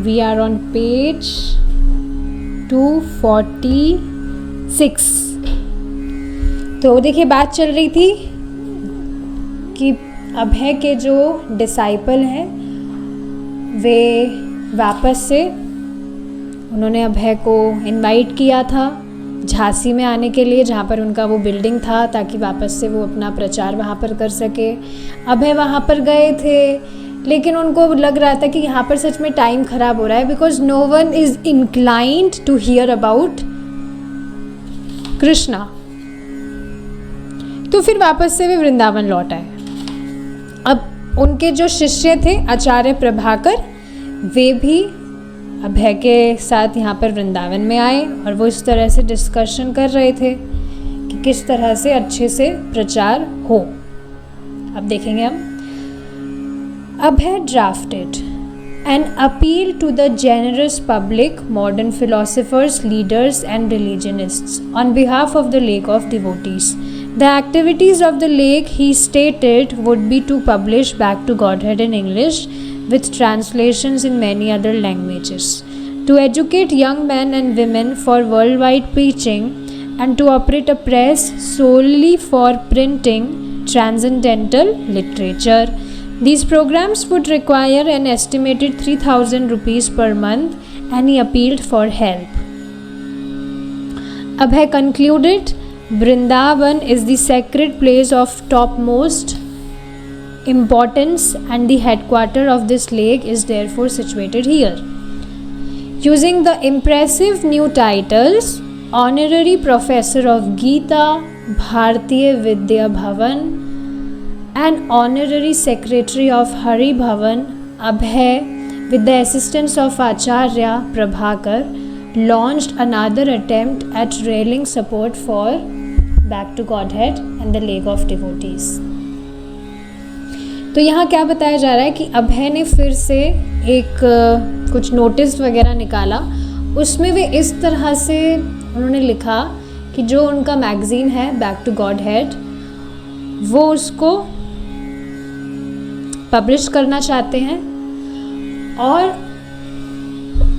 We are on page 246। तो देखिए, बात चल रही थी कि अभय के जो डिसाइपल हैं वे वापस से, उन्होंने अभय को इनवाइट किया था झांसी में आने के लिए, जहाँ पर उनका वो बिल्डिंग था, ताकि वापस से वो अपना प्रचार वहाँ पर कर सके। अभय वहाँ पर गए थे, लेकिन उनको लग रहा था कि यहाँ पर सच में टाइम ख़राब हो रहा है, because no one is inclined to hear about Krishna. तो फिर वापस से वे वृंदावन लौट आए। अब उनके जो शिष्य थे आचार्य प्रभाकर, वे भी अभय के साथ यहाँ पर वृंदावन में आए और वो इस तरह से डिस्कशन कर रहे थे कि किस तरह से अच्छे से प्रचार हो। अब देखेंगे हम। Abhay drafted an appeal to the generous public, modern philosophers, leaders and religionists on behalf of the lack of devotees. The activities of the lake, he stated, would be to publish Back to Godhead in English with translations in many other languages, to educate young men and women for worldwide preaching, and to operate a press solely for printing transcendental literature. These programs would require an estimated 3,000 rupees per month, and he appealed for help. Abhay concluded, Vrindavan is the sacred place of topmost importance, and the headquarter of this lake is therefore situated here. Using the impressive new titles, Honorary Professor of Gita, Bharatiya Vidya Bhavan, and Honorary Secretary of Hari Bhavan, Abhay, with the assistance of Acharya Prabhakar, launched another attempt at railing support for Back to Godhead and the Lake of Devotees. तो यहाँ क्या बताया जा रहा है कि अभय ने फिर से एक कुछ नोटिस वगैरह निकाला। उसमें वे इस तरह से उन्होंने लिखा कि जो उनका मैगज़ीन है बैक टू गॉड हेड, वो उसको पब्लिश करना चाहते हैं, और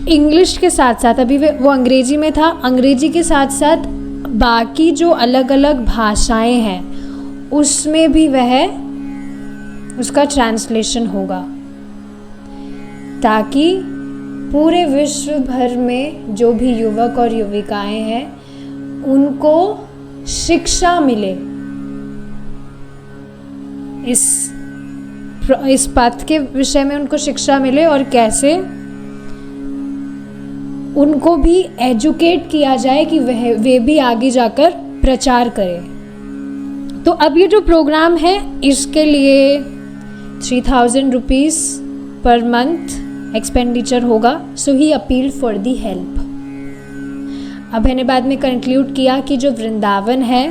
इंग्लिश के साथ साथ, अभी वो अंग्रेजी में था, अंग्रेजी के साथ साथ बाकी जो अलग अलग भाषाएं हैं उसमें भी वह उसका ट्रांसलेशन होगा, ताकि पूरे विश्व भर में जो भी युवक और युविकाएं हैं उनको शिक्षा मिले, इस बात के विषय में उनको शिक्षा मिले और कैसे उनको भी एजुकेट किया जाए कि वे भी आगे जाकर प्रचार करें। तो अब ये जो प्रोग्राम है इसके लिए 3,000 रुपीज़ पर मंथ एक्सपेंडिचर होगा। सो ही अपील फॉर दी हेल्प। अभय ने बाद में कंक्लूड किया कि जो वृंदावन है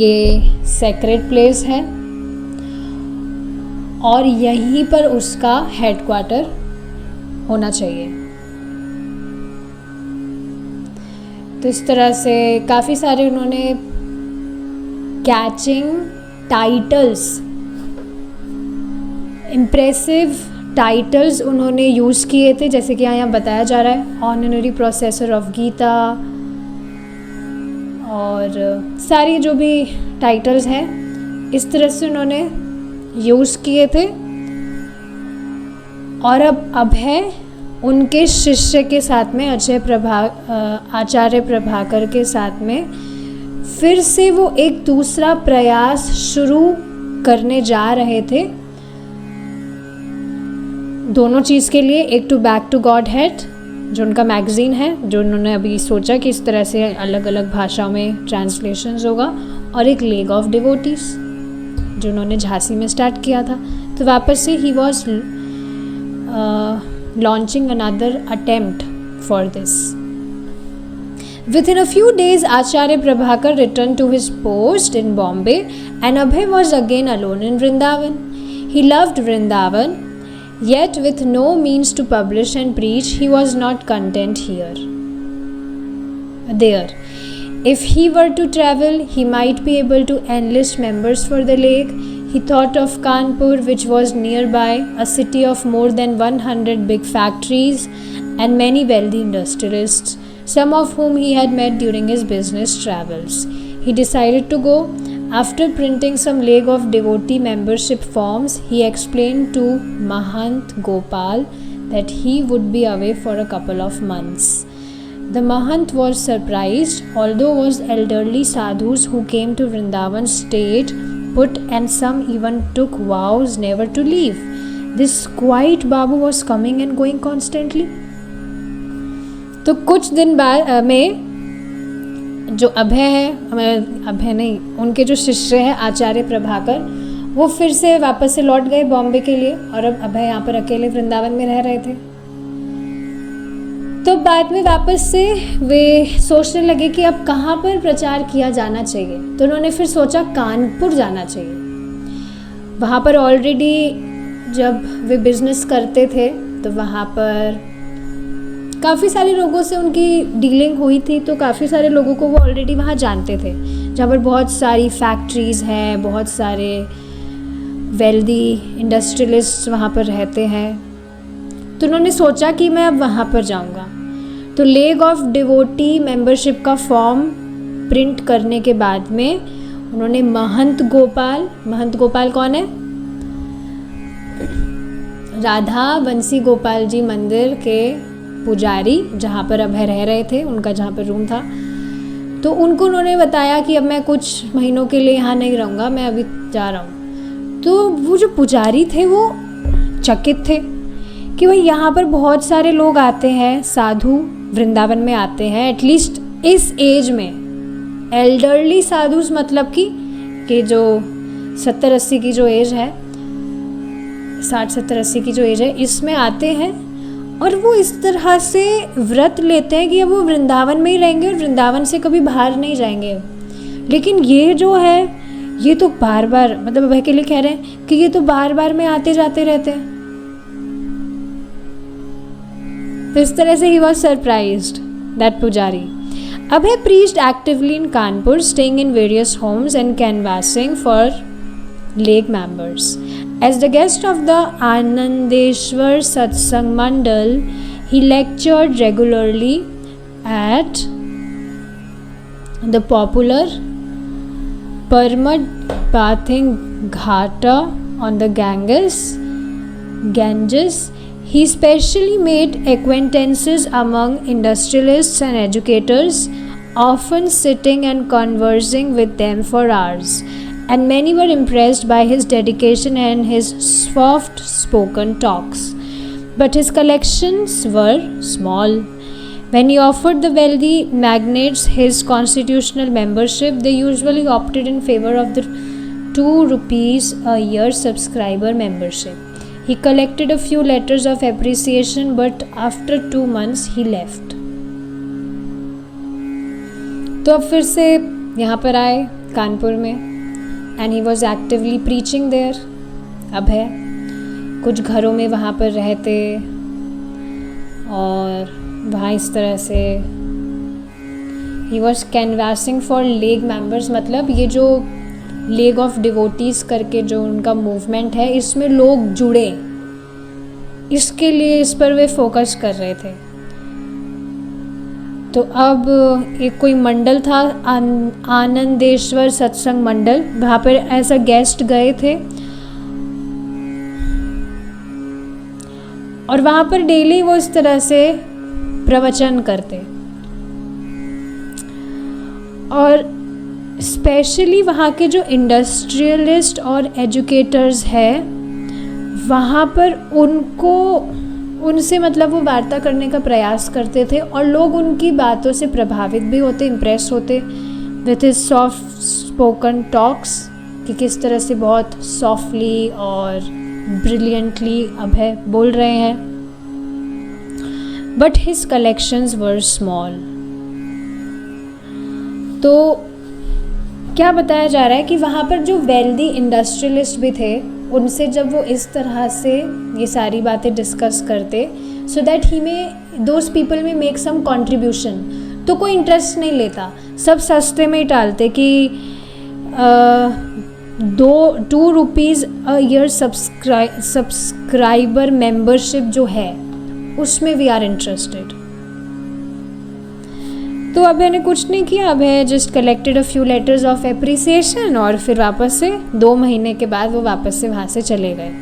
ये सेक्रेड प्लेस है और यहीं पर उसका हेडक्वार्टर होना चाहिए। तो इस तरह से काफ़ी सारे उन्होंने कैचिंग टाइटल्स, इम्प्रेसिव टाइटल्स उन्होंने यूज़ किए थे, जैसे कि यहाँ बताया जा रहा है ऑनररी प्रोफेसर ऑफ गीता, और सारी जो भी टाइटल्स हैं इस तरह से उन्होंने यूज़ किए थे। और अब अभय उनके शिष्य के साथ में आचार्य प्रभाकर के साथ में फिर से वो एक दूसरा प्रयास शुरू करने जा रहे थे दोनों चीज़ के लिए। एक to back to Godhead जो उनका मैगज़ीन है, जो उन्होंने अभी सोचा कि इस तरह से अलग अलग भाषाओं में ट्रांसलेशंस होगा, और एक लेक ऑफ डिवोटीज जो उन्होंने झांसी में स्टार्ट किया था। तो वापस से he was launching another attempt for this. Within a few days, Acharya Prabhakar returned to his post in Bombay, and Abhay was again alone in Vrindavan. He loved Vrindavan, yet with no means to publish and preach, he was not content there. If he were to travel, he might be able to enlist members for the lake. He thought of Kanpur, which was nearby, a city of more than 100 big factories and many wealthy industrialists, some of whom he had met during his business travels. He decided to go. After printing some leg of devotee membership forms, he explained to Mahant Gopal that he would be away for a couple of months. The Mahant was surprised, although was elderly sadhus who came to Vrindavan stayed put and some even took vows never to leave. This quiet Babu was coming and going constantly. तो कुछ दिन बाद में जो अभय नहीं, उनके जो शिष्य हैं आचार्य प्रभाकर, वो फिर से वापस से लौट गए बॉम्बे के लिए और अब अभय यहाँ पर अकेले वृंदावन में रह रहे थे। तो बाद में वापस से वे सोचने लगे कि अब कहाँ पर प्रचार किया जाना चाहिए। तो उन्होंने फिर सोचा कानपुर जाना चाहिए। वहाँ पर ऑलरेडी जब वे बिजनेस करते थे तो वहाँ पर काफ़ी सारे लोगों से उनकी डीलिंग हुई थी, तो काफ़ी सारे लोगों को वो ऑलरेडी वहाँ जानते थे, जहाँ पर बहुत सारी फैक्ट्रीज़ हैं, बहुत सारे वेल्दी इंडस्ट्रियलिस्ट वहाँ पर रहते हैं। तो उन्होंने सोचा कि मैं अब वहाँ पर जाऊँगा। तो लेग ऑफ डिवोटी मेंबरशिप का फॉर्म प्रिंट करने के बाद में उन्होंने महंत गोपाल कौन है? राधा बंसी गोपाल जी मंदिर के पुजारी, जहाँ पर अभय रह रहे थे, उनका जहाँ पर रूम था, तो उनको उन्होंने बताया कि अब मैं कुछ महीनों के लिए यहाँ नहीं रहूँगा, मैं अभी जा रहा हूँ। तो वो जो पुजारी थे वो चकित थे कि भाई यहाँ पर बहुत सारे लोग आते हैं, साधु वृंदावन में आते हैं, एटलीस्ट इस एज में एल्डरली साधुस, मतलब कि जो 70-80 की जो एज है, 60-70-80 की जो एज है, इसमें आते हैं और वो इस तरह से व्रत लेते हैं कि अब वो वृंदावन में ही रहेंगे और वृंदावन से कभी बाहर नहीं जाएंगे। लेकिन ये जो है ये तो बार बार, मतलब अभय के लिए कह रहे हैं कि ये तो बार बार में आते जाते रहते हैं। तो इस तरह से ही वॉज सरप्राइज्ड दैट पुजारी। Abhay preached actively in Kanpur, staying in various homes and canvassing for lay members. As the guest of the Anandeshwar Satsang Mandal, he lectured regularly at the popular Parmad bathing Ghata on the Ganges. He specially made acquaintances among industrialists and educators, often sitting and conversing with them for hours, and many were impressed by his dedication and his soft-spoken talks. But his collections were small. When he offered the wealthy magnates his constitutional membership, they usually opted in favor of the 2 rupees a year subscriber membership. He collected a few letters of appreciation, but after 2 months he left. तो अब फिर से यहाँ पर आए कानपुर में, and he was actively preaching there. अभय कुछ घरों में वहाँ पर रहते और वहाँ इस तरह से he was canvassing for league members, मतलब ये जो लेग ऑफ डिवोटीज़ करके जो उनका मूवमेंट है, इसमें लोग जुड़े, इसके लिए इस पर वे फोकस कर रहे थे। तो अब एक कोई मंडल था, आनंदेश्वर सत्संग मंडल, वहाँ पर ऐसा गेस्ट गए थे और वहाँ पर डेली वो इस तरह से प्रवचन करते और स्पेशली वहाँ के जो इंडस्ट्रियलिस्ट और एजुकेटर्स हैं, वहाँ पर उनसे मतलब वो वार्ता करने का प्रयास करते थे और लोग उनकी बातों से प्रभावित भी होते, इम्प्रेस होते with his soft spoken talks, कि किस तरह से बहुत सॉफ्टली और ब्रिलियंटली अभय बोल रहे हैं। But his collections were small. तो क्या बताया जा रहा है कि वहाँ पर जो वेल्दी इंडस्ट्रियलिस्ट भी थे, उनसे जब वो इस तरह से ये सारी बातें डिस्कस करते, सो दैट ही में दोज पीपल में मेक सम कंट्रीब्यूशन, तो कोई इंटरेस्ट नहीं लेता, सब सस्ते में ही टालते कि 2 rupees a year subscriber membership जो है उसमें वी आर इंटरेस्टेड। तो अभय ने कुछ नहीं किया, Abhay just collected a few letters of appreciation और फिर वापस से 2 महीने के बाद वो वापस से वहाँ से चले गए,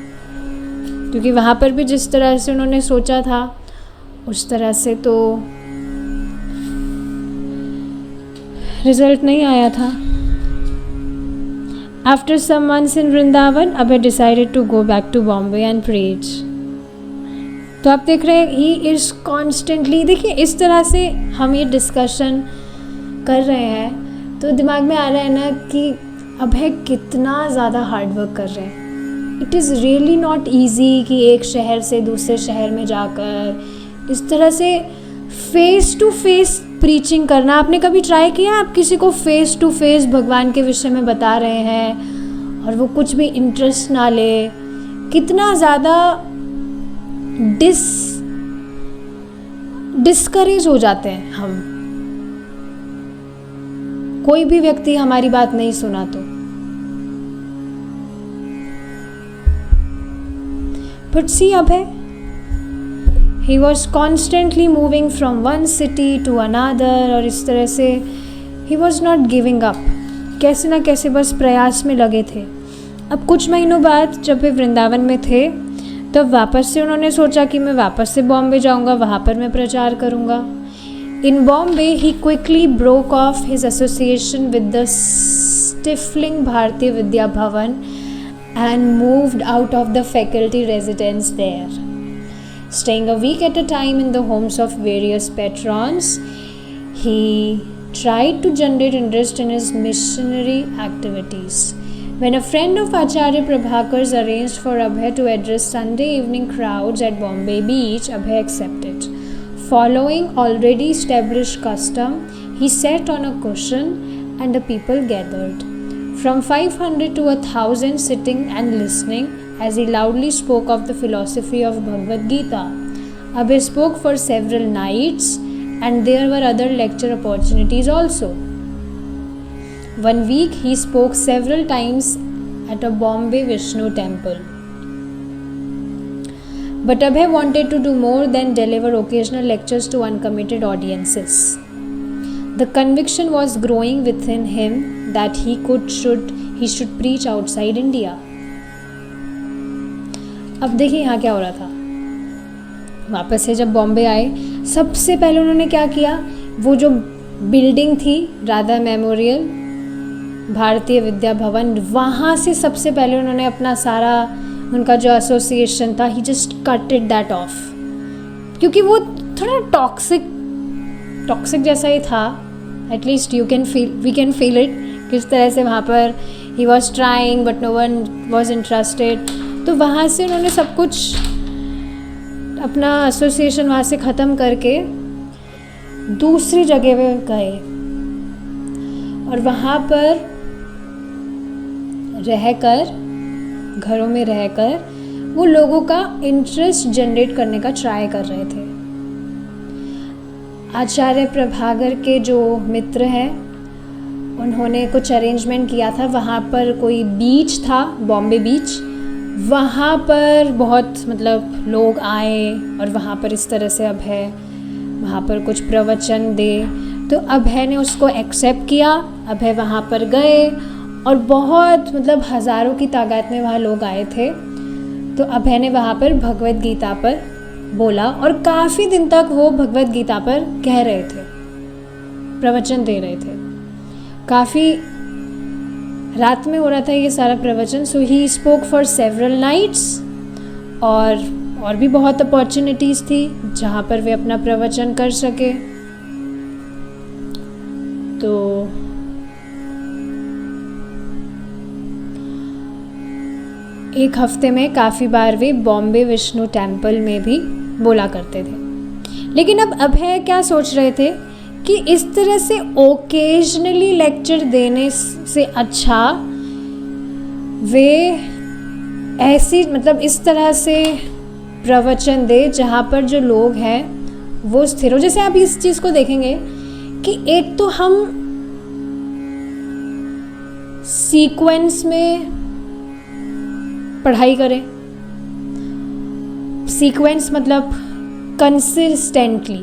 क्योंकि वहाँ पर भी जिस तरह से उन्होंने सोचा था उस तरह से तो रिजल्ट नहीं आया था। After some months in Vrindavan Abhay decided to go back to Bombay and preach. तो आप देख रहे हैं ही इज़ कॉन्स्टेंटली, देखिए इस तरह से हम ये डिस्कशन कर रहे हैं तो दिमाग में आ रहा है ना कि अभय कितना ज़्यादा हार्ड वर्क कर रहे हैं। It is really not easy कि एक शहर से दूसरे शहर में जाकर इस तरह से फेस टू फेस प्रीचिंग करना। आपने कभी ट्राई किया? आप किसी को फेस टू फेस भगवान के विषय में बता रहे हैं और वो कुछ भी इंटरेस्ट ना ले, कितना ज़्यादा डिस्करेज हो जाते हैं हम। कोई भी व्यक्ति हमारी बात नहीं सुना तो। But see Abhay, he was constantly moving from one city to another और इस तरह से he was not giving up, कैसे ना कैसे बस प्रयास में लगे थे। अब कुछ महीनों बाद जब वे वृंदावन में थे तब वापस से उन्होंने सोचा कि मैं वापस से बॉम्बे जाऊंगा, वहाँ पर मैं प्रचार करूंगा। In Bombay he quickly broke off his association with the stifling Bharatiya Vidya भवन and moved out of the faculty residence there. Staying a week at a time in the homes of various patrons, he tried to generate interest in his missionary activities. When a friend of Acharya Prabhakar's arranged for Abhay to address Sunday evening crowds at Bombay Beach, Abhay accepted. Following already established custom, he sat on a cushion and the people gathered. From 500 to 1,000 sitting and listening as he loudly spoke of the philosophy of Bhagavad Gita. Abhay spoke for several nights and there were other lecture opportunities also. One week he spoke several times at a Bombay Vishnu temple. But Abhay wanted to do more than deliver occasional lectures to uncommitted audiences. The conviction was growing within him that he should preach outside India. अब देखिए यहाँ क्या हो रहा था। वापस से जब बॉम्बे आए सबसे पहले उन्होंने क्या किया, वो जो बिल्डिंग थी राधा मेमोरियल भारतीय विद्या भवन, वहाँ से सबसे पहले उन्होंने अपना सारा उनका जो एसोसिएशन था ही जस्ट कटेड दैट ऑफ, क्योंकि वो थोड़ा टॉक्सिक जैसा ही था। At least we can feel it, किस तरह से वहाँ पर ही was trying but no one was interested. तो वहाँ से उन्होंने सब कुछ अपना एसोसिएशन वहाँ से ख़त्म करके दूसरी जगह पे गए और वहाँ पर रहकर, घरों में रहकर वो लोगों का इंटरेस्ट जनरेट करने का ट्राई कर रहे थे। आचार्य प्रभाकर के जो मित्र हैं उन्होंने कुछ अरेंजमेंट किया था, वहाँ पर कोई बीच था, बॉम्बे बीच, वहाँ पर बहुत मतलब लोग आए और वहाँ पर इस तरह से अभय वहाँ पर कुछ प्रवचन दे। तो अभय ने उसको एक्सेप्ट किया, अभय वहाँ पर गए और बहुत मतलब हज़ारों की तादाद में वहाँ लोग आए थे। तो अभय ने वहाँ पर भगवद गीता पर बोला और काफ़ी दिन तक वो भगवद गीता पर कह रहे थे, प्रवचन दे रहे थे। काफ़ी रात में हो रहा था ये सारा प्रवचन। So he spoke for several nights और भी बहुत अपॉर्चुनिटीज़ थी जहाँ पर वे अपना प्रवचन कर सके। तो एक हफ्ते में काफ़ी बार वे बॉम्बे विष्णु टेम्पल में भी बोला करते थे। लेकिन अब अभय क्या सोच रहे थे कि इस तरह से ओकेजनली लेक्चर देने से अच्छा वे ऐसी मतलब इस तरह से प्रवचन दे जहाँ पर जो लोग हैं वो स्थिर हो। जैसे आप इस चीज़ को देखेंगे कि एक तो हम सीक्वेंस में पढ़ाई करें। सीक्वेंस मतलब कंसिस्टेंटली,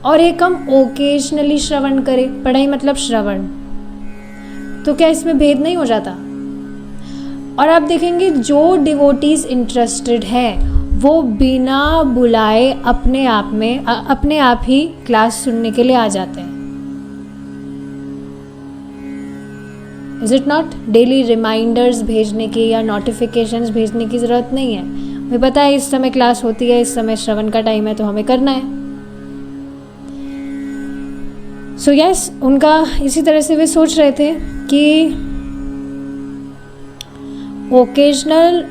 और एक हम ओकेजनली श्रवण करें। पढ़ाई मतलब श्रवण, तो क्या इसमें भेद नहीं हो जाता? और आप देखेंगे जो डिवोटीज इंटरेस्टेड हैं वो बिना बुलाए अपने आप ही क्लास सुनने के लिए आ जाते हैं। Is it not? Daily reminders भेजने की या नोटिफिकेशंस भेजने की ज़रूरत नहीं है। हमें पता है इस समय क्लास होती है, इस समय श्रवण का टाइम है, तो हमें करना है। सो यस, उनका इसी तरह से वे सोच रहे थे कि ओकेजनल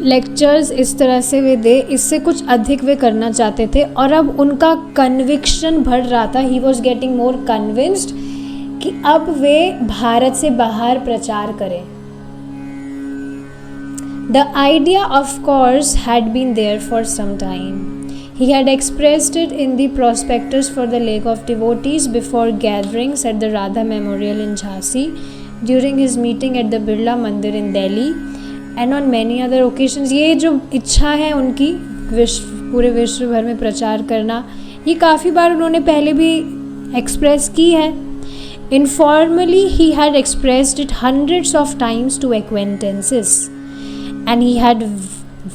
लेक्चर्स इस तरह से वे दे, इससे कुछ अधिक वे करना चाहते थे। और अब उनका कन्विक्शन बढ़ रहा था, he was getting more convinced कि अब वे भारत से बाहर प्रचार करें। The idea of course had been there for some time. He had expressed it in the prospectus for the Lake of Devotees before gatherings at the Radha Memorial in Jhansi, during his meeting at the Birla Mandir in Delhi, and on many other occasions. ये जो इच्छा है उनकी पूरे विश्व भर में प्रचार करना, ये काफ़ी बार उन्होंने पहले भी एक्सप्रेस की है. Informally, he had expressed it hundreds of times to acquaintances, and he had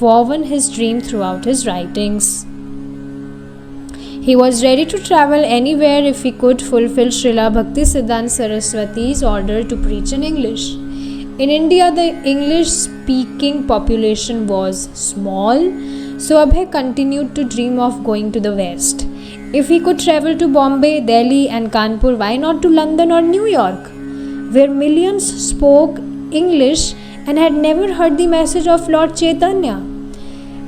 woven his dream throughout his writings. He was ready to travel anywhere if he could fulfill Srila Bhakti Siddhanta Saraswati's order to preach in English. In India, the English-speaking population was small, so Abhay continued to dream of going to the West. If he could travel to Bombay, Delhi and Kanpur, why not to London or New York, where millions spoke English and had never heard the message of Lord Chaitanya?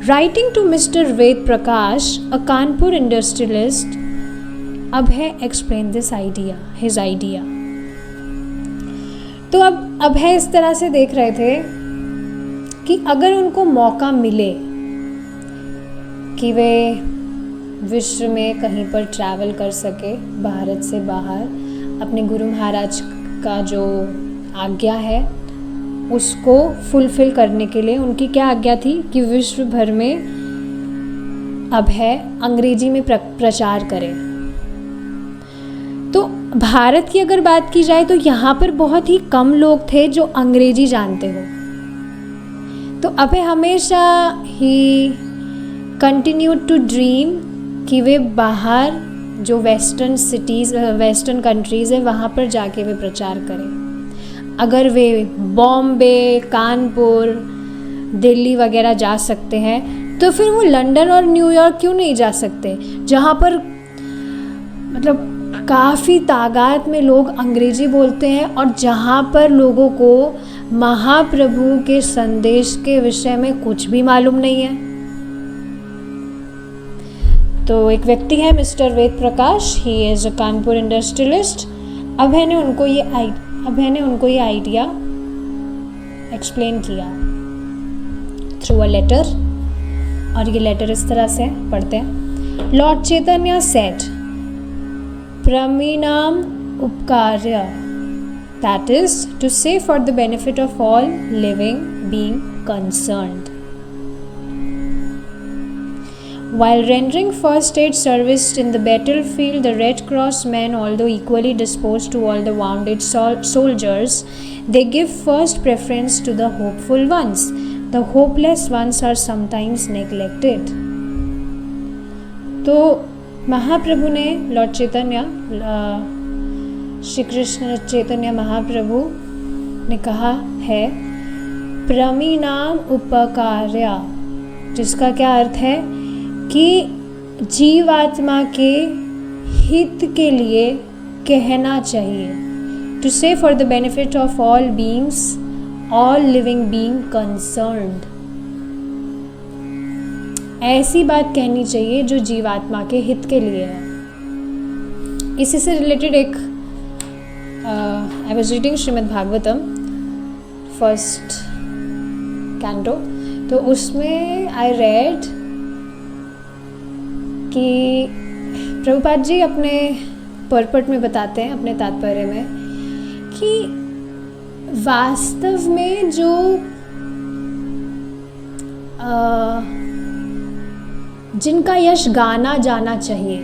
Writing to Mr. Ved Prakash, a Kanpur industrialist, Abhay explained his idea. तो अब अभय इस तरह से देख रहे थे कि अगर उनको मौका मिले कि वे विश्व में कहीं पर ट्रैवल कर सके भारत से बाहर, अपने गुरु महाराज का जो आज्ञा है उसको फुलफिल करने के लिए, उनकी क्या आज्ञा थी कि विश्व भर में अभय अंग्रेजी में प्रचार करें. तो भारत की अगर बात की जाए तो यहाँ पर बहुत ही कम लोग थे जो अंग्रेजी जानते हो. तो अभय हमेशा ही कंटिन्यूड टू ड्रीम कि वे बाहर जो वेस्टर्न कंट्रीज़ है वहाँ पर जाके वे प्रचार करें. अगर वे बॉम्बे, कानपुर, दिल्ली वगैरह जा सकते हैं तो फिर वो लंदन और न्यूयॉर्क क्यों नहीं जा सकते, जहाँ पर मतलब काफ़ी तादाद में लोग अंग्रेजी बोलते हैं और जहाँ पर लोगों को महाप्रभु के संदेश के विषय में कुछ भी मालूम नहीं है. तो एक व्यक्ति है mister Ved Prakash, he is a Kanpur industrialist. Abhay ने उनको ये आइडिया एक्सप्लेन किया थ्रू अ लेटर, और ये लेटर इस तरह से पढ़ते हैं. लॉर्ड चैतन्य सेड, प्रमीणाम उपकार्य, that is to say for the benefit of all living being concerned. While rendering first aid service in the battlefield, the Red Cross men, although equally disposed to all the wounded soldiers, they give first preference to the hopeful ones. The hopeless ones are sometimes neglected. तो महाप्रभु ने, Lord चैतन्य, श्री कृष्ण चैतन्य महाप्रभु ने कहा है प्रमीणाम उपकार्य, जिसका क्या अर्थ है कि जीवात्मा के हित के लिए कहना चाहिए. To say for the benefit of all beings, all living being concerned. ऐसी बात कहनी चाहिए जो जीवात्मा के हित के लिए है. इसी से रिलेटेड एक I was reading Shrimad Bhagavatam first canto, तो उसमें आई रेड कि प्रभुपाद जी अपने परपट में बताते हैं, अपने तात्पर्य में, कि वास्तव में जो जिनका यश गाना जाना चाहिए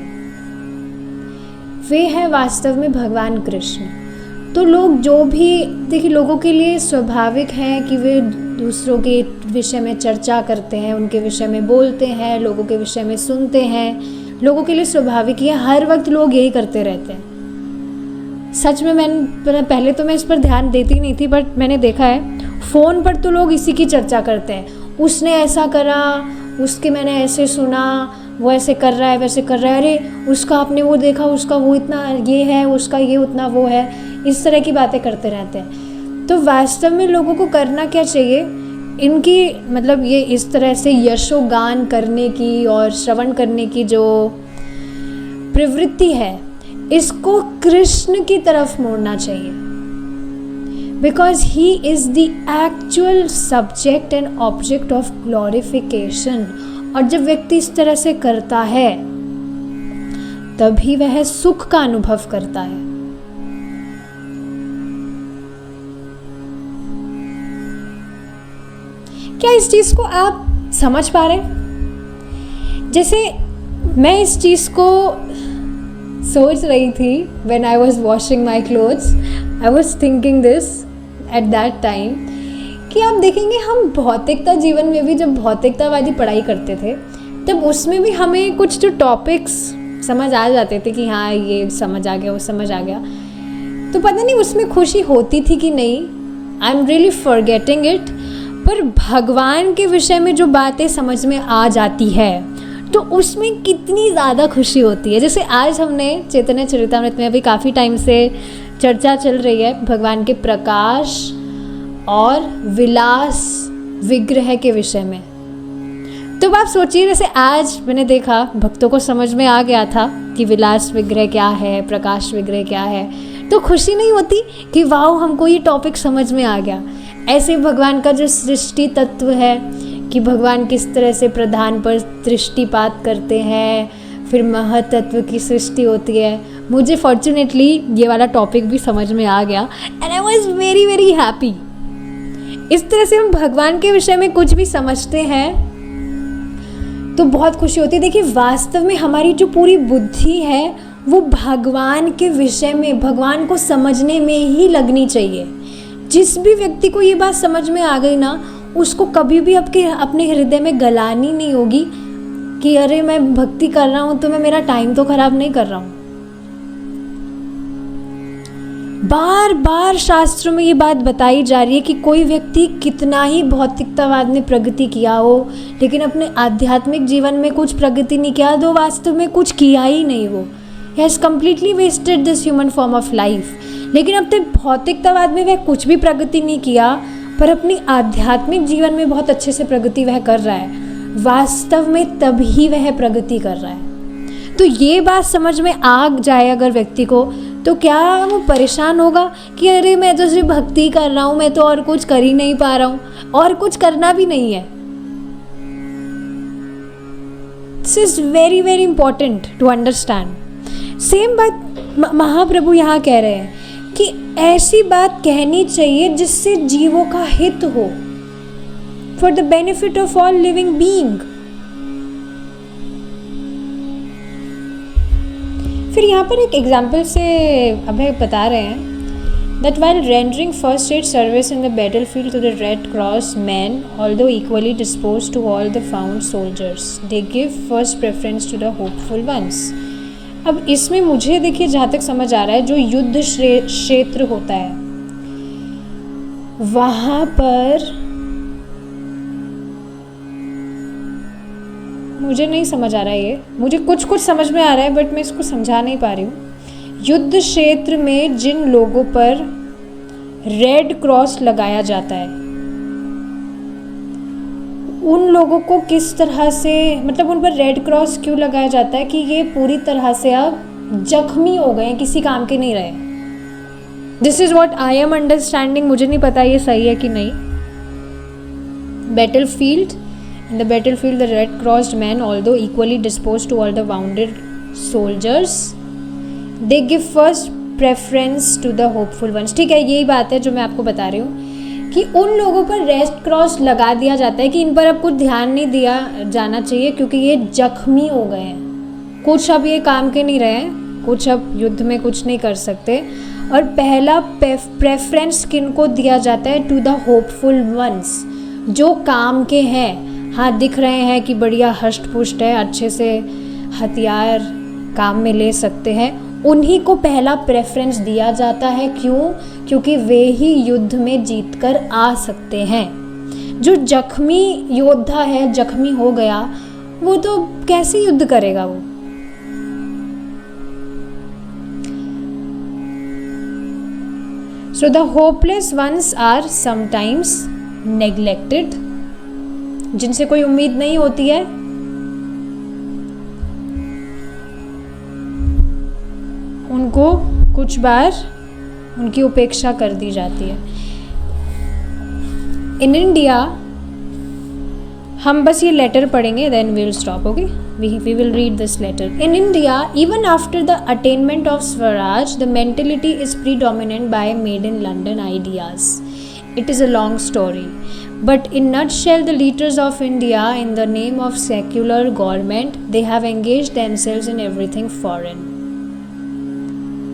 वे हैं वास्तव में भगवान कृष्ण। तो लोग जो भी, देखिए, लोगों के लिए स्वाभाविक है कि वे दूसरों के विषय में चर्चा करते हैं, उनके विषय में बोलते हैं, लोगों के विषय में सुनते हैं। लोगों के लिए स्वाभाविक है, हर वक्त लोग यही करते रहते हैं। सच में मैंने पहले तो मैं इस पर ध्यान देती नहीं थी, बट मैंने देखा है फ़ोन पर तो लोग इसी की चर्चा करते हैं। उसने ऐसा करा, उसके मैंने ऐसे सुना, वो ऐसे कर रहा है, वैसे कर रहा है, अरे उसका आपने वो देखा, उसका वो इतना ये है, उसका ये उतना वो है, इस तरह की बातें करते रहते हैं। तो वास्तव में लोगों को करना क्या चाहिए, इनकी मतलब ये इस तरह से यशोगान करने की और श्रवण करने की जो प्रवृत्ति है, इसको कृष्ण की तरफ मोड़ना चाहिए। Because he is the actual subject and object of glorification. और जब व्यक्ति इस तरह से करता है तभी वह सुख का अनुभव करता है। क्या इस चीज को आप समझ पा रहे हैं? जैसे मैं इस चीज को सोच रही थी when I was washing my clothes, I was thinking this at that time कि आप देखेंगे हम भौतिकता जीवन में भी जब भौतिकतावादी पढ़ाई करते थे तब उसमें भी हमें कुछ जो टॉपिक्स समझ आ जाते थे कि हाँ ये समझ आ गया, वो समझ आ गया, तो पता नहीं उसमें खुशी होती थी कि नहीं, I am really forgetting it. पर भगवान के विषय में जो बातें समझ में आ जाती है तो उसमें कितनी ज़्यादा खुशी होती है। जैसे आज हमने चैतन्य चरितामृत में अभी काफ़ी टाइम से चर्चा चल रही है भगवान के प्रकाश और विलास विग्रह के विषय में। तो आप सोचिए, जैसे आज मैंने देखा भक्तों को समझ में आ गया था कि विलास विग्रह क्या है, प्रकाश विग्रह क्या है, तो खुशी नहीं होती कि वाह हमको ये टॉपिक समझ में आ गया। ऐसे भगवान का जो सृष्टि तत्व है कि भगवान किस तरह से प्रधान पर दृष्टिपात करते हैं, फिर महतत्व की सृष्टि होती है, मुझे फॉर्चुनेटली ये वाला टॉपिक भी समझ में आ गया and I was very very happy. इस तरह से हम भगवान के विषय में कुछ भी समझते हैं तो बहुत खुशी होती है। देखिए वास्तव में हमारी जो पूरी बुद्धि है वो भगवान के विषय में, भगवान को समझने में ही लगनी चाहिए। जिस भी व्यक्ति को ये बात समझ में आ गई ना, उसको कभी भी अपने हृदय में गलानी नहीं होगी कि अरे मैं भक्ति कर रहा हूँ तो मैं मेरा टाइम तो खराब नहीं कर रहा हूँ। बार बार शास्त्रों में ये बात बताई जा रही है कि कोई व्यक्ति कितना ही भौतिकतावाद में प्रगति किया हो लेकिन अपने आध्यात्मिक जीवन में कुछ प्रगति नहीं किया तो वास्तव में कुछ किया ही नहीं, वो has completely wasted this human form of life. लेकिन अपने भौतिकतावाद में वह कुछ भी प्रगति नहीं किया पर अपनी आध्यात्मिक जीवन में बहुत अच्छे से प्रगति वह कर रहा है, वास्तव में तभी वह प्रगति कर रहा है। तो ये बात समझ में आ जाए अगर व्यक्ति को, तो क्या वो परेशान होगा कि अरे मैं तो सिर्फ भक्ति कर रहा हूँ, मैं तो और कुछ कर ही नहीं पा रहा हूँ, और कुछ करना भी नहीं है। This is very very important to understand. Same बात महाप्रभु यहाँ कह रहे हैं कि ऐसी बात कहनी चाहिए जिससे जीवों का हित हो, for the benefit of all living being. फिर यहाँ पर एक एग्जाम्पल से अभय बता रहे हैं that while rendering first aid service in the battlefield to the Red Cross men, although equally disposed to all the found soldiers, they give first preference to the hopeful ones. अब इसमें मुझे देखिए जहाँ तक समझ आ रहा है, जो युद्ध क्षेत्र होता है वहाँ पर मुझे नहीं समझ आ रहा है, ये मुझे कुछ कुछ समझ में आ रहा है बट मैं इसको समझा नहीं पा रही हूँ। युद्ध क्षेत्र में जिन लोगों पर रेड क्रॉस लगाया जाता है उन लोगों को किस तरह से, मतलब उन पर रेड क्रॉस क्यों लगाया जाता है कि ये पूरी तरह से अब जख्मी हो गए, किसी काम के नहीं रहे। This is what I am understanding, मुझे नहीं पता ये सही है कि नहीं। Battlefield, in the battlefield the red crossed men, although equally disposed to all the wounded soldiers, they give first preference to the hopeful ones. ठीक है, यही बात है जो मैं आपको बता रही हूँ कि उन लोगों पर रेड क्रॉस लगा दिया जाता है कि इन पर अब कुछ ध्यान नहीं दिया जाना चाहिए क्योंकि ये जख्मी हो गए हैं, कुछ अब ये काम के नहीं रहे हैं, कुछ अब युद्ध में कुछ नहीं कर सकते। और पहला प्रेफरेंस किन को दिया जाता है? टू द होपफुल वंस, जो काम के हैं। हाँ, दिख रहे हैं कि बढ़िया हष्ट पुष्ट है, अच्छे से हथियार काम में ले सकते हैं, उन्हीं को पहला प्रेफरेंस दिया जाता है। क्यों? क्योंकि वे ही युद्ध में जीत कर आ सकते हैं। जो जख्मी योद्धा है, जख्मी हो गया, वो तो कैसे युद्ध करेगा वो? So the hopeless ones are sometimes neglected, जिनसे कोई उम्मीद नहीं होती है, उनको कुछ बार उनकी उपेक्षा कर दी जाती है। इन इंडिया, हम बस ये लेटर पढ़ेंगे, then we will stop, okay? We will read this letter. In India, even after the attainment of Swaraj, the mentality is predominant by made in London ideas. It is a long story. But in nutshell, the leaders of India, in the name of secular government, they have engaged themselves in everything foreign.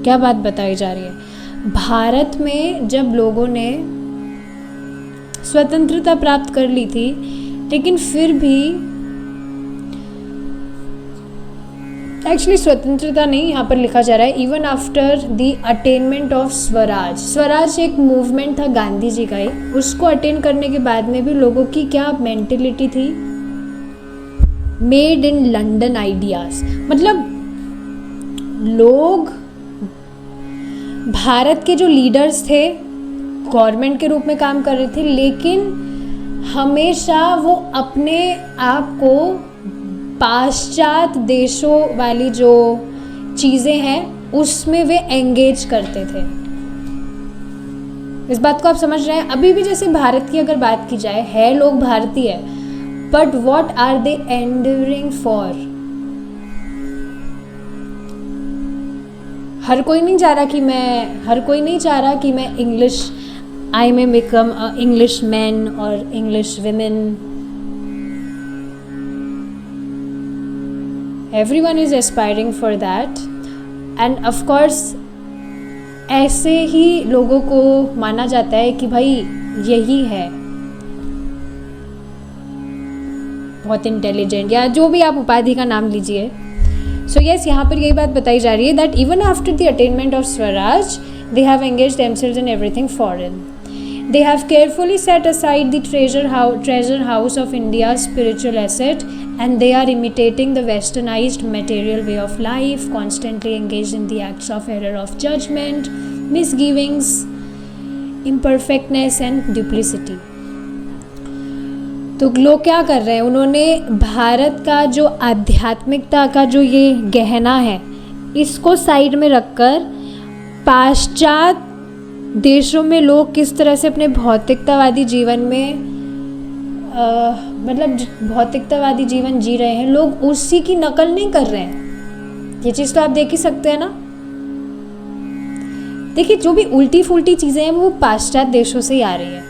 क्या बात बताई जा रही है? भारत में जब लोगों ने स्वतंत्रता प्राप्त कर ली थी, लेकिन फिर भी एक्चुअली स्वतंत्रता नहीं, यहाँ पर लिखा जा रहा है even after the attainment of Swaraj. Swaraj एक मूवमेंट था गांधी जी का ही, उसको अटेन करने के बाद में भी लोगों की क्या मेंटेलिटी थी? Made in London ideas. मतलब लोग, भारत के जो लीडर्स थे, गवर्नमेंट के रूप में काम कर रहे थे, लेकिन हमेशा वो अपने आप को पाश्चात्य देशों वाली जो चीज़ें हैं उसमें वे एंगेज करते थे। इस बात को आप समझ रहे हैं? अभी भी जैसे भारत की अगर बात की जाए, है लोग भारतीय, but what are they hankering for? हर कोई नहीं चाह रहा कि मैं English, I may become a English man और English women. Everyone is aspiring for that, and of course ऐसे ही लोगों को माना जाता है कि भाई यही है बहुत इंटेलिजेंट, या जो भी आप उपाधि का नाम लीजिए। सो यस, यहाँ पर यही बात बताई जा रही है that even after the attainment of Swaraj they have engaged themselves in everything foreign. They have carefully set aside the treasure house of India's spiritual asset, and they are imitating the westernized material way of life, constantly engaged in the acts of error of judgment, misgivings, imperfectness and duplicity. तो लोग क्या कर रहे हैं? उन्होंने भारत का जो आध्यात्मिकता का जो ये गहना है, इसको साइड में रखकर पाश्चात्य देशों में लोग किस तरह से अपने भौतिकतावादी जीवन में मतलब भौतिकतावादी जीवन जी रहे हैं, लोग उसी की नकल नहीं कर रहे हैं। ये चीज़ तो आप देख ही सकते हैं ना। देखिए, जो भी उल्टी फुल्टी चीज़ें हैं वो पाश्चात्य देशों से ही आ रही है।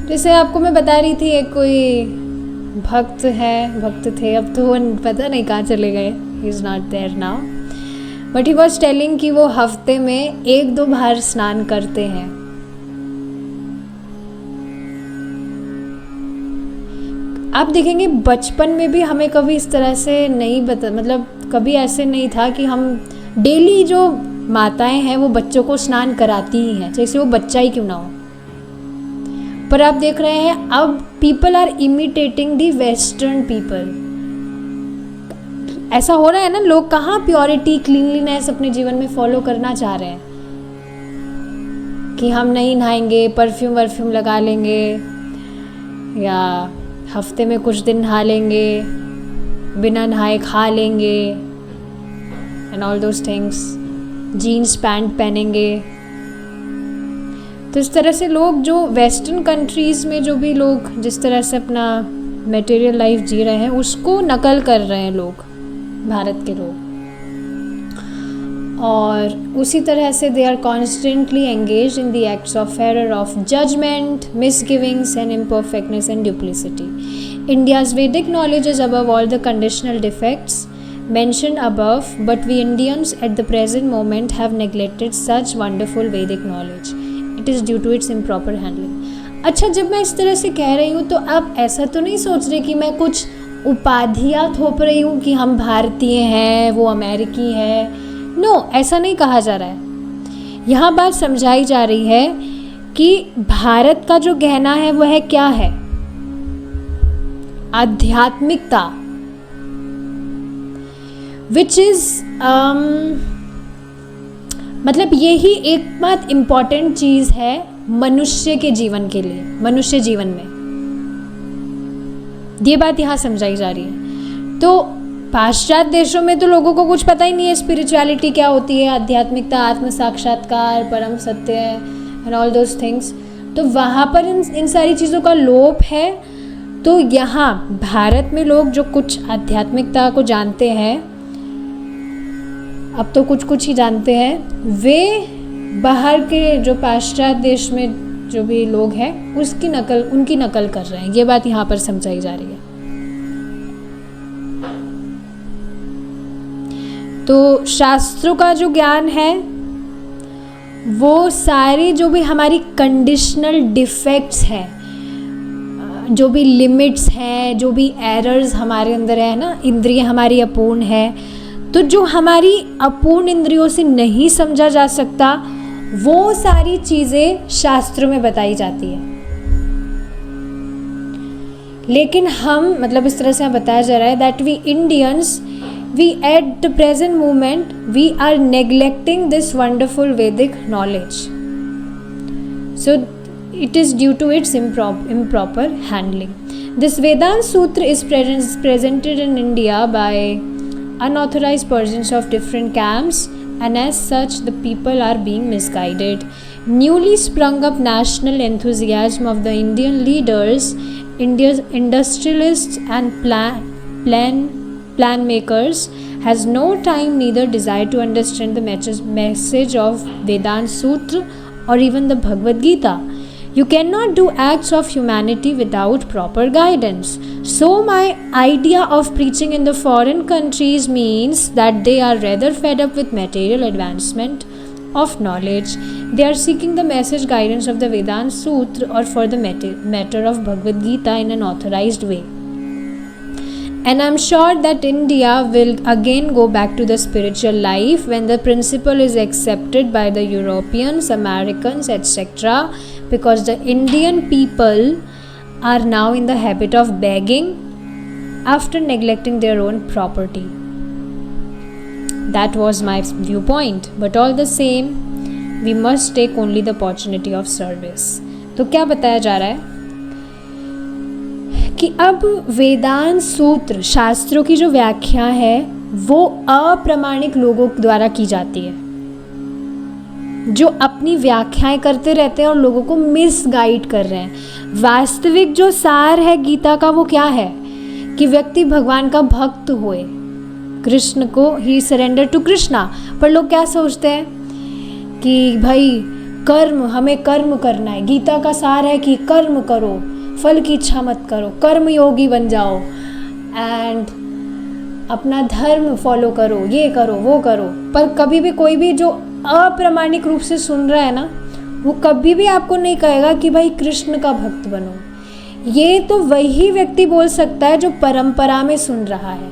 जैसे आपको मैं बता रही थी, एक कोई भक्त थे, अब तो वो पता नहीं कहाँ चले गए, he is not there now, but he was telling कि वो हफ्ते में 1-2 बार स्नान करते हैं। आप देखेंगे बचपन में भी हमें कभी इस तरह से नहीं मतलब कभी ऐसे नहीं था कि हम डेली, जो माताएं हैं वो बच्चों को स्नान कराती ही हैं, जैसे वो बच्चा ही क्यों ना हो। पर आप देख रहे हैं अब people are imitating the western people. ऐसा हो रहा है ना, लोग कहाँ प्योरिटी, क्लीनलीनेस अपने जीवन में फॉलो करना चाह रहे हैं कि हम नहीं नहाएंगे, परफ्यूम वर्फ्यूम लगा लेंगे, या हफ्ते में कुछ दिन नहा लेंगे, बिना नहाए खा लेंगे, and all those things, jeans pant पहनेंगे। तो इस तरह से लोग, जो वेस्टर्न कंट्रीज़ में जो भी लोग जिस तरह से अपना मटेरियल लाइफ जी रहे हैं, उसको नकल कर रहे हैं लोग, भारत के लोग। और उसी तरह से they are constantly engage in the acts of error of judgment, misgivings and imperfectness and duplicity. India's Vedic knowledge is above all the conditional defects mentioned above, but we Indians at the present moment have neglected such wonderful Vedic knowledge. It is due to its improper handling. अच्छा, जब मैं इस तरह से कह रही हूँ तो आप ऐसा तो नहीं सोच रहे कि मैं कुछ उपाधियाँ थोप रही हूँ कि हम भारतीय हैं, वो अमेरिकी है। नो, ऐसा नहीं कहा जा रहा है। यहाँ बात समझाई जा रही है कि भारत का जो गहना है वो है क्या है? आध्यात्मिकता, विच इज़ मतलब यही एक बात इम्पॉर्टेंट चीज़ है मनुष्य के जीवन के लिए, मनुष्य जीवन में ये बात यहाँ समझाई जा रही है। तो पाश्चात्य देशों में तो लोगों को कुछ पता ही नहीं है स्पिरिचुअलिटी क्या होती है, आध्यात्मिकता, आत्म साक्षात्कार, परम सत्य एंड ऑल दोज थिंग्स। तो वहाँ पर इन सारी चीज़ों का लोप है। तो यहाँ भारत में लोग जो कुछ आध्यात्मिकता को जानते हैं, अब तो कुछ कुछ ही जानते हैं, वे बाहर के जो पाश्चात्य देश में जो भी लोग हैं उनकी नकल कर रहे हैं। ये बात यहाँ पर समझाई जा रही है। तो शास्त्रों का जो ज्ञान है वो सारी जो भी हमारी कंडीशनल डिफेक्ट्स हैं, जो भी लिमिट्स हैं, जो भी एरर्स हमारे अंदर है ना, इंद्रिय हमारी अपूर्ण है, तो जो हमारी अपूर्ण इंद्रियों से नहीं समझा जा सकता वो सारी चीज़ें शास्त्रों में बताई जाती है। लेकिन हम मतलब इस तरह से बताया जा रहा है that we Indians, we at the present moment we are neglecting this wonderful Vedic knowledge, so it is due to its improper handling. This Vedanta Sutra is presented in India by unauthorized persons of different camps, and as such the people are being misguided. Newly sprung up national enthusiasm of the Indian leaders, India's industrialists and plan makers has no time neither desire to understand the message of Vedanta Sutra or even the Bhagavad Gita. You cannot do acts of humanity without proper guidance. So my idea of preaching in the foreign countries means that they are rather fed up with material advancement of knowledge. They are seeking the message guidance of the Vedanta Sutra or for the matter of Bhagavad Gita in an authorized way. And I am sure that India will again go back to the spiritual life when the principle is accepted by the Europeans, Americans, etc. Because the Indian people are now in the habit of begging after neglecting their own property. That was my viewpoint. But all the same, we must take only the opportunity of service. तो क्या बताया जा रहा है कि अब वेदांत सूत्र, शास्त्रों की जो व्याख्या है वो अप्रामाणिक लोगों द्वारा की जाती है, जो अपनी व्याख्याएं करते रहते हैं और लोगों को मिसगाइड कर रहे हैं। वास्तविक जो सार है गीता का वो क्या है कि व्यक्ति भगवान का भक्त होए, कृष्ण को ही सरेंडर टू कृष्णा। पर लोग क्या सोचते हैं कि भाई कर्म, हमें कर्म करना है। गीता का सार है कि कर्म करो, फल की इच्छा मत करो, कर्म योगी बन जाओ एंड अपना धर्म फॉलो करो, ये करो वो करो। पर कभी भी कोई भी जो अप्रामाणिक रूप से सुन रहा है ना, वो कभी भी आपको नहीं कहेगा कि भाई कृष्ण का भक्त बनो। ये तो वही व्यक्ति बोल सकता है जो परंपरा में सुन रहा है।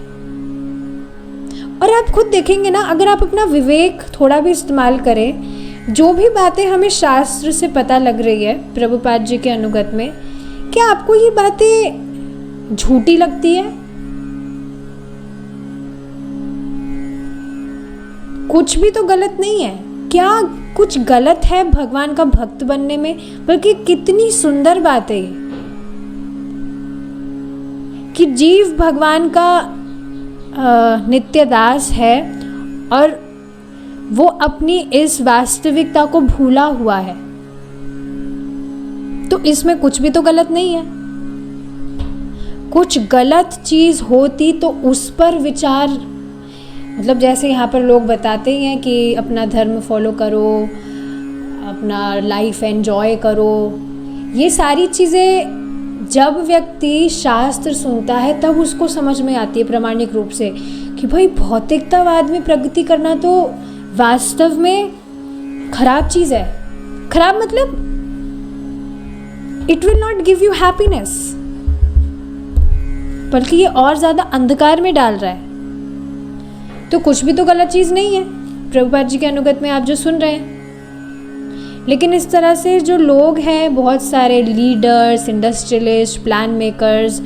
और आप खुद देखेंगे ना, अगर आप अपना विवेक थोड़ा भी इस्तेमाल करें, जो भी बातें हमें शास्त्र से पता लग रही है प्रभुपाद जी के अनुगत में, क्या आपको ये बातें झूठी लगती है? कुछ भी तो गलत नहीं है। क्या कुछ गलत है भगवान का भक्त बनने में? बल्कि कितनी सुंदर बात है कि जीव भगवान का नित्य दास है और वो अपनी इस वास्तविकता को भूला हुआ है। तो इसमें कुछ भी तो गलत नहीं है। कुछ गलत चीज होती तो उस पर विचार मतलब जैसे यहाँ पर लोग बताते ही हैं कि अपना धर्म फॉलो करो, अपना लाइफ एंजॉय करो, ये सारी चीज़ें जब व्यक्ति शास्त्र सुनता है तब उसको समझ में आती है प्रामाणिक रूप से कि भाई भौतिकतावाद में प्रगति करना तो वास्तव में खराब चीज़ है। खराब मतलब it will not give you happiness, बल्कि ये और ज़्यादा अंधकार में डाल रहा है। तो कुछ भी तो गलत चीज़ नहीं है प्रभुपाद जी के अनुगत में आप जो सुन रहे हैं। लेकिन इस तरह से जो लोग हैं, बहुत सारे लीडर्स, इंडस्ट्रियलिस्ट, प्लान मेकर्स,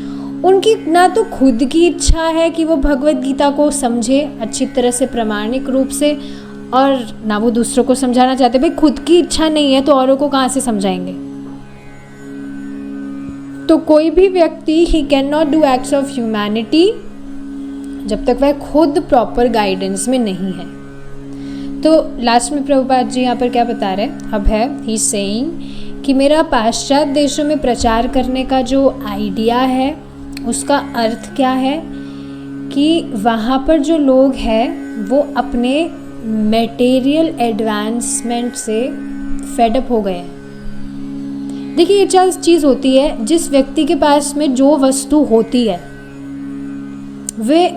उनकी ना तो खुद की इच्छा है कि वो भगवत गीता को समझे अच्छी तरह से प्रामाणिक रूप से, और ना वो दूसरों को समझाना चाहते। भाई खुद की इच्छा नहीं है तो औरों को कहाँ से समझाएंगे। तो कोई भी व्यक्ति he can not do acts of humanity जब तक वह खुद प्रॉपर गाइडेंस में नहीं है। तो लास्ट में प्रभुपाद जी यहाँ पर क्या बता रहे हैं, अब है ही सेइंग कि मेरा पाश्चात्य देशों में प्रचार करने का जो आइडिया है उसका अर्थ क्या है कि वहाँ पर जो लोग हैं वो अपने मटेरियल एडवांसमेंट से फेडअप हो गए हैं। देखिए ये चीज़ होती है, जिस व्यक्ति के पास में जो वस्तु होती है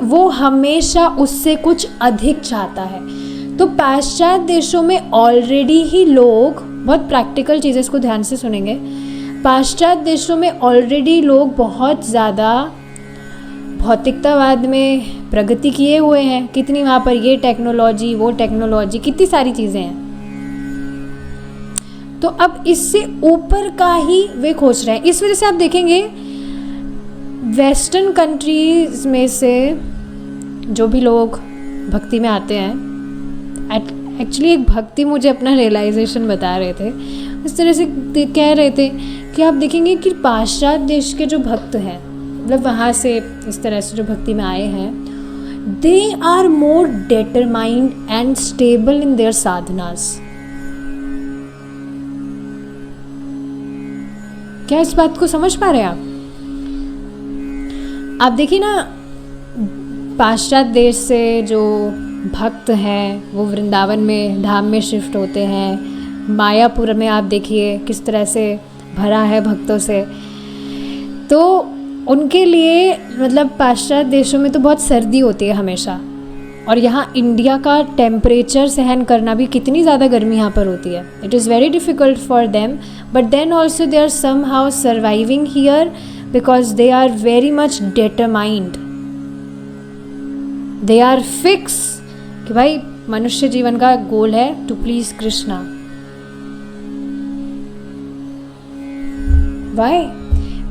वो हमेशा उससे कुछ अधिक चाहता है। तो पाश्चात्य देशों में ऑलरेडी ही लोग, बहुत प्रैक्टिकल चीज़ें, इसको ध्यान से सुनेंगे, पाश्चात्य देशों में ऑलरेडी लोग बहुत ज़्यादा भौतिकतावाद में प्रगति किए हुए हैं। कितनी वहाँ पर ये टेक्नोलॉजी, वो टेक्नोलॉजी, कितनी सारी चीज़ें हैं। तो अब इससे ऊपर का ही वे खोज रहे हैं। इस वजह से आप देखेंगे वेस्टर्न कंट्रीज़ में से जो भी लोग भक्ति में आते हैं, एक्चुअली एक भक्ति मुझे अपना रियलाइजेशन बता रहे थे, इस तरह से कह रहे थे कि आप देखेंगे कि पाश्चात्य देश के जो भक्त हैं, मतलब वहाँ से इस तरह से जो भक्ति में आए हैं, they are more determined and stable in their साधनास। क्या इस बात को समझ पा रहे हैं आप देखिए ना, पाश्चात्य देश से जो भक्त हैं वो वृंदावन में धाम में शिफ्ट होते हैं। मायापुर में आप देखिए किस तरह से भरा है भक्तों से। तो उनके लिए मतलब पाश्चात्य देशों में तो बहुत सर्दी होती है हमेशा, और यहाँ इंडिया का टेम्परेचर सहन करना भी, कितनी ज़्यादा गर्मी यहाँ पर होती है। It is very difficult for them, but then also they are somehow surviving here because they are very much determined, they are fix कि भाई मनुष्य जीवन का गोल है to please Krishna. Why?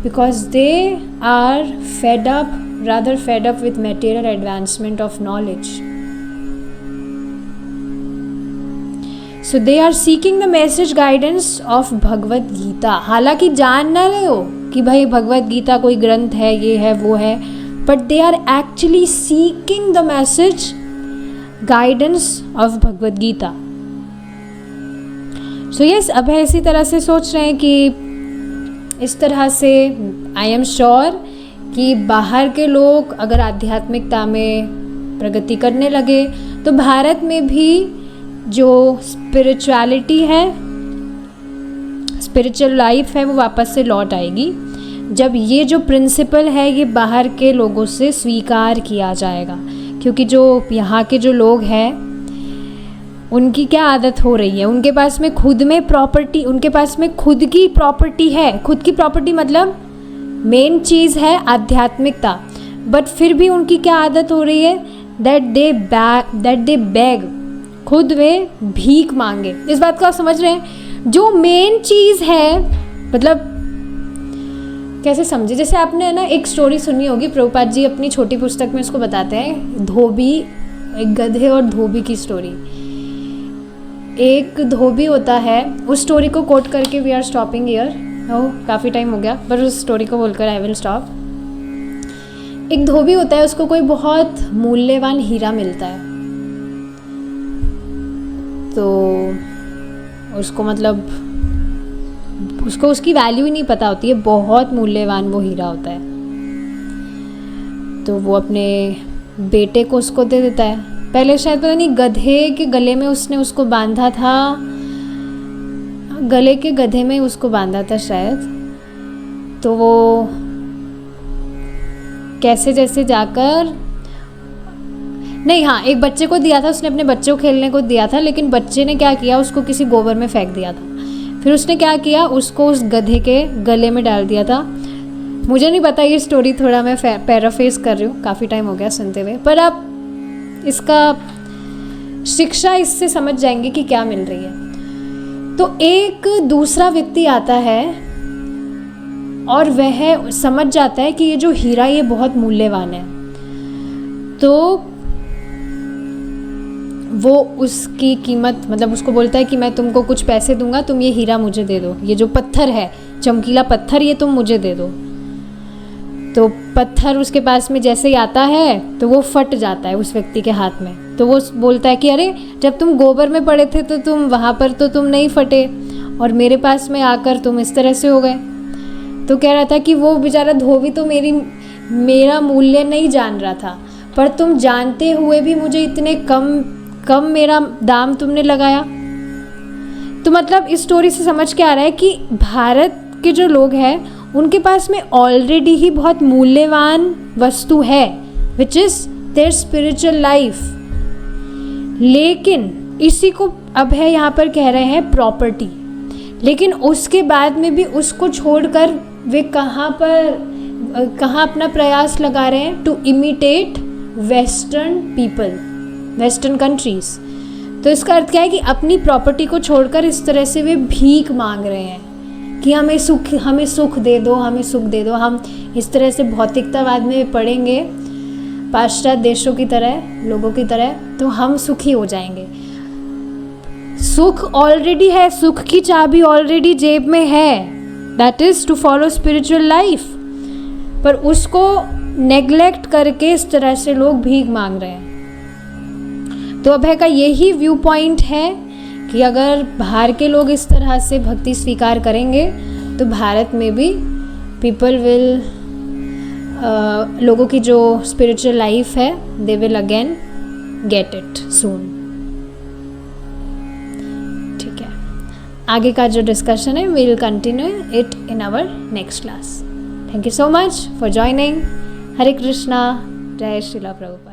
Because they are fed up, rather fed up with material advancement of knowledge. So they are seeking the message guidance of Bhagavad Gita. हालांकि जान ना रहे हो कि भाई भगवत गीता कोई ग्रंथ है, ये है वो है, but they are actually seeking the message guidance of Bhagavad Gita. So yes, अब है इसी तरह से सोच रहे हैं कि इस तरह से I am sure कि बाहर के लोग अगर आध्यात्मिकता में प्रगति करने लगे तो भारत में भी जो स्पिरिचुअलिटी है, स्पिरिचुअल लाइफ है, वो वापस से लौट आएगी जब ये जो प्रिंसिपल है ये बाहर के लोगों से स्वीकार किया जाएगा। क्योंकि जो यहाँ के जो लोग हैं उनकी क्या आदत हो रही है, उनके पास में खुद में प्रॉपर्टी, उनके पास में खुद की प्रॉपर्टी है। खुद की प्रॉपर्टी मतलब मेन चीज़ है आध्यात्मिकता, बट फिर भी उनकी क्या आदत हो रही है, दैट दे बैग, खुद वे भीख मांगे। इस बात को आप समझ रहे हैं? जो मेन चीज़ है, मतलब कैसे समझे, जैसे आपने ना एक स्टोरी सुनी होगी, प्रभुपाद जी अपनी छोटी पुस्तक में इसको बताते हैं, धोबी, एक गधे और धोबी की स्टोरी। एक धोबी होता है, उस स्टोरी को कोट करके वी आर स्टॉपिंग हियर, काफ़ी टाइम हो गया, पर उस स्टोरी को बोलकर आई विल स्टॉप। एक धोबी होता है, उसको कोई बहुत मूल्यवान हीरा मिलता है, तो उसको मतलब उसको उसकी वैल्यू ही नहीं पता होती है, बहुत मूल्यवान वो हीरा होता है। तो वो अपने बेटे को उसको दे देता है पहले शायद पता नहीं गधे के गले में उसने उसको बांधा था, गले के गधे में उसको बांधा था शायद। तो वो कैसे जैसे जाकर, नहीं हाँ, एक बच्चे को दिया था उसने, अपने बच्चे को खेलने को दिया था, लेकिन बच्चे ने क्या किया, उसको किसी गोबर में फेंक दिया था। फिर उसने क्या किया, उसको उस गधे के गले में डाल दिया था। मुझे नहीं पता, ये स्टोरी थोड़ा मैं पैराफ्रेज कर रही हूँ, काफ़ी टाइम हो गया सुनते हुए, पर आप इसका शिक्षा इससे समझ जाएंगे कि क्या मिल रही है। तो एक दूसरा व्यक्ति आता है और वह समझ जाता है कि ये जो हीरा ये बहुत मूल्यवान है, तो वो उसकी कीमत, मतलब उसको बोलता है कि मैं तुमको कुछ पैसे दूंगा, तुम ये हीरा मुझे दे दो, ये जो पत्थर है, चमकीला पत्थर, ये तुम मुझे दे दो। तो पत्थर उसके पास में जैसे ही आता है तो वो फट जाता है उस व्यक्ति के हाथ में। तो वो बोलता है कि अरे जब तुम गोबर में पड़े थे तो तुम वहाँ पर तो तुम नहीं फटे, और मेरे पास में आकर तुम इस तरह से हो गए। तो कह रहा था कि वो बेचारा धोबी तो मेरा मूल्य नहीं जान रहा था, पर तुम जानते हुए भी मुझे इतने कम मेरा दाम तुमने लगाया। तो मतलब इस स्टोरी से समझ के आ रहा है कि भारत के जो लोग हैं उनके पास में ऑलरेडी ही बहुत मूल्यवान वस्तु है, which is their spiritual life. लेकिन इसी को अब है यहाँ पर कह रहे हैं प्रॉपर्टी, लेकिन उसके बाद में भी उसको छोड़कर वे कहाँ अपना प्रयास लगा रहे हैं, to imitate western people, western countries. तो इसका अर्थ क्या है कि अपनी प्रॉपर्टी को छोड़कर इस तरह से वे भीख मांग रहे हैं कि हमें सुख दे दो, हमें सुख दे दो। हम इस तरह से भौतिकतावाद में पढ़ेंगे पाश्चात्य देशों की तरह, लोगों की तरह, तो हम सुखी हो जाएंगे। सुख ऑलरेडी है, सुख की चाबी ऑलरेडी जेब में है, that is to follow spiritual life. पर उसको नेग्लेक्ट करके इस तरह से लोग भीख मांग रहे हैं। तो अभय का यही व्यू पॉइंट है कि अगर बाहर के लोग इस तरह से भक्ति स्वीकार करेंगे तो भारत में भी पीपल विल, लोगों की जो स्पिरिचुअल लाइफ है, they will again get it soon. ठीक है, आगे का जो डिस्कशन है we will continue it in our next class. Thank you so much for joining. Hare Krishna, जय श्रीला प्रभुपाद।